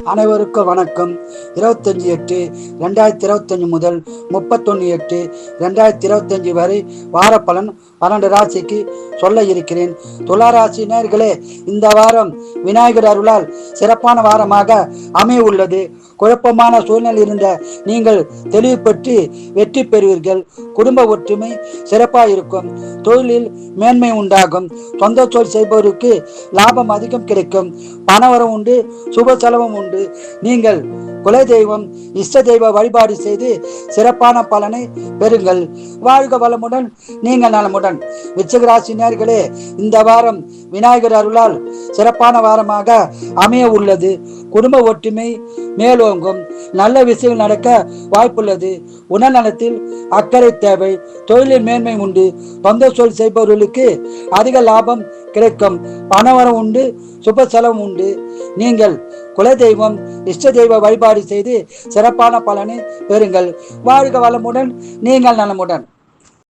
அனைவருக்கும் வணக்கம். 25/8/2025 முதல் 31/8/2025 வரை வார பலன் 12 ராசிக்கு சொல்ல இருக்கிறேன். துளாராசி நேயர்களே, இந்த வாரம் விநாயகர் அருளால் சிறப்பான வாரமாக அமைய உள்ளது. குழப்பமான சூழ்நிலை இருந்த நீங்கள் தெளிவு பெற்று வெற்றி பெறுவீர்கள். குடும்ப ஒற்றுமை சிறப்பாக இருக்கும். தொழிலில் மேன்மை உண்டாகும். சொந்த தொழில் செய்பவருக்கு லாபம் அதிகம் கிடைக்கும். பணவரம் உண்டு, சுப செலவும் உண்டு. நீங்கள் குல தெய்வம் இஷ்ட தெய்வ வழிபாடு செய்து சிறப்பான பலனை பெறுங்கள். வாழ்க வளமுடன், நீங்கள் நலமுடன். விருச்சிக நேயர்களே, இந்த வாரம் விநாயகர் அருளால் சிறப்பான வாரமாக அமைய உள்ளது. குடும்ப ஒற்றுமை மேலோங்கும். நல்ல விஷயங்கள் நடக்க வாய்ப்புள்ளது. உடல்நலத்தில் அக்கறை தேவை. தொழிலில் மேன்மை உண்டு. சொந்த தொழில் செய்பவர்களுக்கு அதிக லாபம் கிடைக்கும். பணவரம் உண்டு, சுப செலவும் உண்டு. நீங்கள் குல தெய்வம் இஷ்ட தெய்வ வழிபாடு செய்து சிறப்பான பலனை பெறுங்கள். வாழ்க வளமுடன், நீங்கள் நலமுடன்.